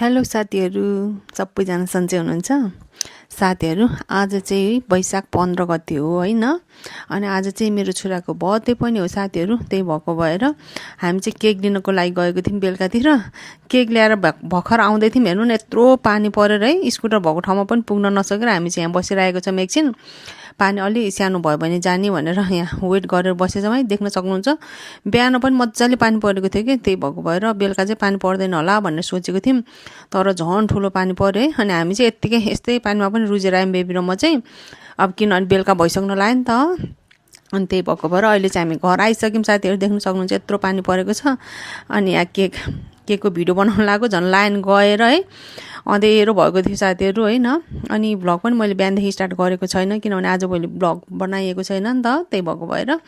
Hello साथीहरू, सबैजना सन्चै हुनुहुन्छ? साथीहरू, आज चाहिँ वैशाख 15 गते हो हैन। अनि आज चाहिँ मेरो छोराको बर्थडे पनि हो साथीहरू। त्यही भएको भएर हामी चाहिँ केक लिनको लागि गएको थियौँ बेलुकातिर। केक ल्याएर भर्खर आउँदै थियौँ, हेर्नु न यत्रो पानी परेर है स्कुटर भएको ठाउँमा पनि पुग्न नसकेर हामी चाहिँ यहाँ बसिरहेको छौँ। एकछिन पानी अलि सानो भयो भने जाने भनेर यहाँ वेट गरेर बसेछौँ है। देख्न सक्नुहुन्छ बिहान पनि मजाले पानी परेको थियो कि, त्यही भएको भएर बेलुका चाहिँ पानी पर्दैन होला भनेर सोचेको थियौँ, तर झन् ठुलो पानी पर्यो है। अनि हामी चाहिँ यस्तै पानीमा पनि रुजेर आयौँ बेबी र म चाहिँ। अब किनभने बेलुका भइसक्न लाग्यो नि त। अनि त्यही भएको भएर अहिले चाहिँ हामी घर आइसक्यौँ साथीहरू। देख्न सक्नुहुन्छ यत्रो पानी परेको छ। अनि यहाँ केकको भिडियो बनाउन लाग्यो, झन् लाइन गएर है अँधेरो भएको थियो साथीहरू होइन। अनि भ्लग पनि मैले बिहानदेखि स्टार्ट गरेको छैन, किनभने आजभोलि भ्लग बनाइएको छैन नि त। त्यही भएको भएर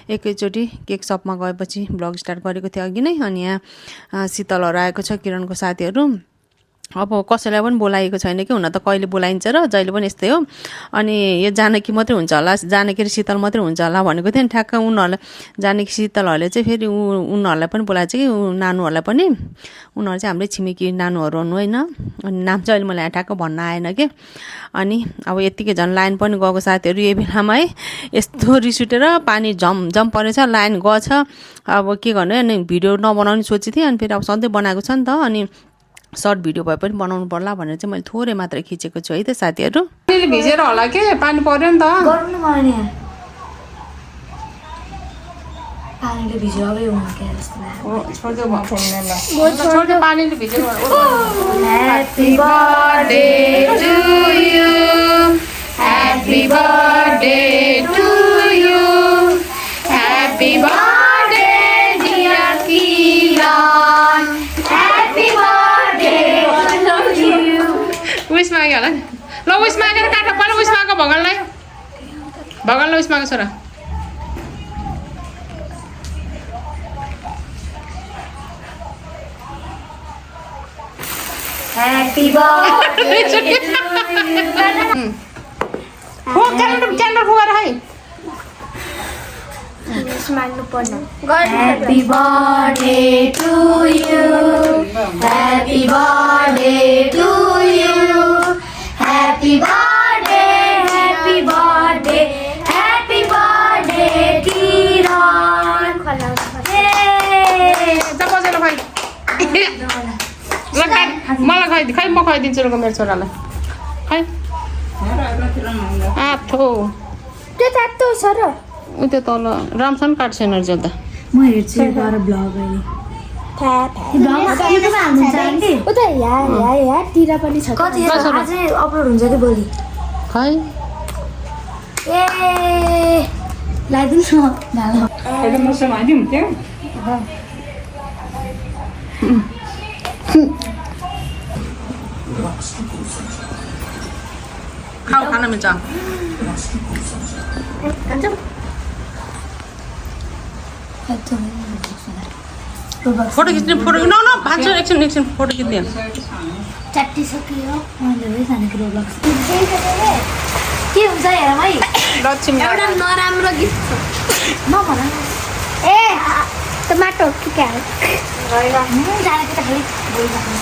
एकैचोटि केक सपमा गएपछि भ्लग स्टार्ट गरेको थियो अघि नै। अनि यहाँ शीतलहरू आएको छ, किरणको साथीहरू। अब कसैलाई पनि बोलाएको छैन कि, हुन त कहिले बोलाइन्छ र जहिले पनि यस्तै हो। अनि यो जानकी मात्रै हुन्छ होला, जानकी र शीतल मात्रै हुन्छ होला भनेको थियो नि। ठ्याक्क उनीहरूलाई जानकी शीतलहरूले चाहिँ फेरि उनीहरूलाई पनि बोलाएको छ कि, नानुहरूलाई पनि। उनीहरू चाहिँ हाम्रै छिमेकी नानुहरू हुनु होइन। अनि नाम चाहिँ अहिले मलाई ठ्याक्क भन्न आएन कि। अनि अब यत्तिकै झन् लाइन पनि गएको साथीहरू यही बेलामा है। यस्तो रिस उठेर पानी झम परेछ, लाइन गएछ। अब के गर्नु है। अनि भिडियो नबनाउने सोचेको थिएँ, अनि फेरि अब सधैँ बनाएको छ नि त। अनि सर्ट भिडियो भए पनि बनाउनु पर्ला भनेर चाहिँ मैले थोरै मात्र खिचेको छु है त साथीहरू। भिजेर होला के, पानी पर्यो नि त। गर्नु पर्ने पानीले भिज्यो अब यो हुन के जस्तो लाग्यो। छोड्दै भयो फोनले ल। छोड्दै पानीले भिजेर happy birthday to you, happy birthday to you, happy birthday dear Kiran, happy birthday to you. उइस माग्यो होला नि। ल उइस मागेर काट, पहिला उइस माग भगवानलाई। भगवानलाई उइस माग छोरा। Happy birthday to you. हो क्यान्डल फुगाएर है। Happy birthday to you. Happy birthday to you. Happy birthday, happy birthday, happy birthday, Kiran. Yay! जा बसेर खाइ। ल मलाई खै म खुवाइदिन्छु ल मेरो छोरालाई। खै आठो त्यो तातो छ र उ त्यो तल राम्रोसँग काट्छ एनर्जी त। म हेर्छु गएर ब्लग अहिले। उता यहाँ तिर पनि छ। कति अझै अपलोड हुन्छ कि भोलि? खै ए लगाइदिनु न। खाऊ खाना मिल्छ। फोटो खिच्ने न भान्छु एकछिन फोटो खिच्ने। चट्टी सक्यो मैले खानेको रोब्लक्स के हुन्छ हेर है। लक्ष्मी एउटा नराम्रो गिफ्ट नभन ए टमाटो के क्या जानेको त खालि बोलिराख्नु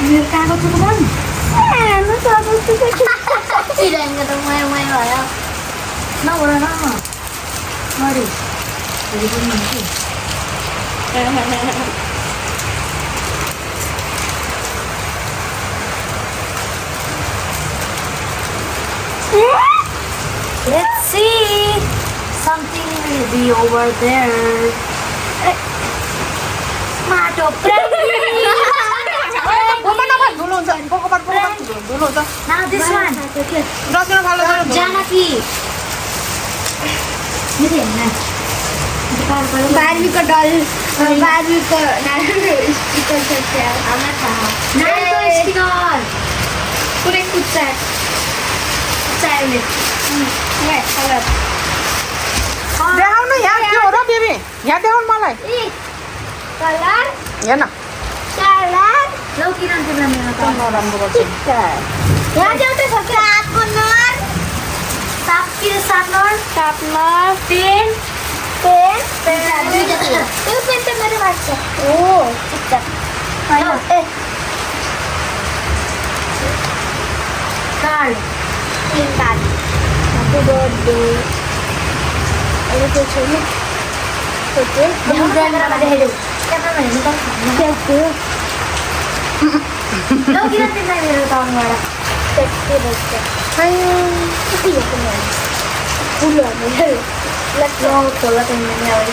मेरो कागज छ बन हेर्नु चिराङ्ग त माया भयो नभन न मरि Let's see. Something will be over there. Tomato Now this one. Janaki. Barbie का doll. Barbie का sticker है। आना था। नानी का sticker. पूरे कुछ है। चाहिए। ये कलर। देखाउ न यहाँ के हो र बेबी, यहाँ देखाउ न मलाई। कलर हेर्न कलर लो किरण तिमीलाई मेरो कलर राम्रो गर्छ। यहाँ चाहिँ छ शार्पनर शार्पनर पेन दुईटा पेन त मेरो भएको छ ओ ठिक छ बर्थडे अरे त्यो छैन फोटो क्यामेरामा देखाइदेऊ क्यामेरामा हेर्नु त ल किन तिमीलाई मेरो टाउनबाट त्यति बस्छ कति हो तिमीहरू फुलहरू ल खोला तिमीले अब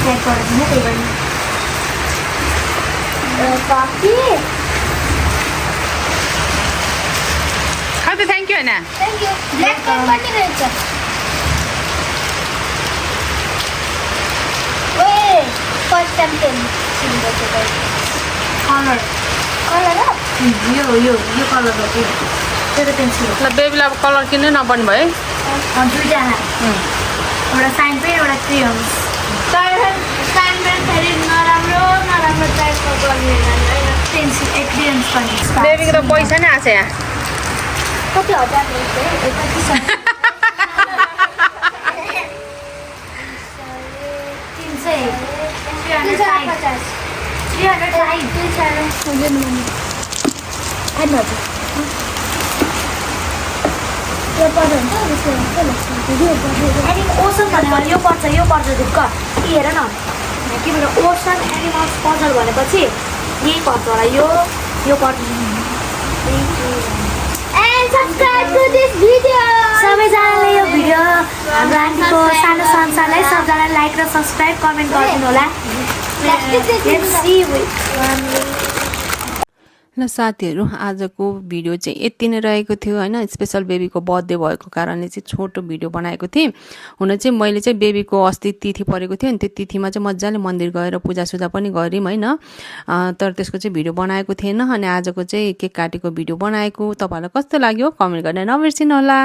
ट्याग गरिदिनु त्यही पनि काफी खै त थ्याङ्क यू होइन थ्याङ्क यू ब्ल्याक पेन पनि रहेछ ओए फर्स्ट टाइम पेन सिम्बलको कलर कलर यो कलर हो त्यो त पेन्सिल ल बेबीलाई अब कलर किन्नै नपर्ने भयो है दुईटा एउटा साइन पेन एउटा क्रियन्स साइन पेन फेरि नराम्रो टाइपको गर्ने पेन्सिल क्रियन्स पनि बेबीको त पैसा नै आछ यहाँ कति हजार रहेछ है 300 अनि ओसन भनेको यो पर्छ ढुक्क हेर न के भन्छ ओसन एनिमल्स पजल भनेपछि यही पर्छ होला यो पर्छ सबैजनाले यो भिडियो हाम्रो आन्टीको सानो संसारलाई सबजनाले लाइक र सब्सक्राइब कमेन्ट गरिदिनु होला ल साथीहरू आजको भिडियो चाहिँ यति नै रहेको थियो होइन स्पेशल बेबीको बर्थडे भएको कारणले चाहिँ छोटो भिडियो बनाएको थिएँ हुन चाहिँ मैले चाहिँ बेबीको अस्ति तिथि परेको थियो अनि त्यो तिथिमा चाहिँ मजाले मन्दिर गएर पूजासुजा पनि गऱ्यौँ होइन तर त्यसको चाहिँ भिडियो बनाएको थिएन अनि आजको चाहिँ केक काटेको भिडियो बनाएको तपाईँलाई कस्तो लाग्यो कमेन्ट गर्न नबिर्सिनु होला।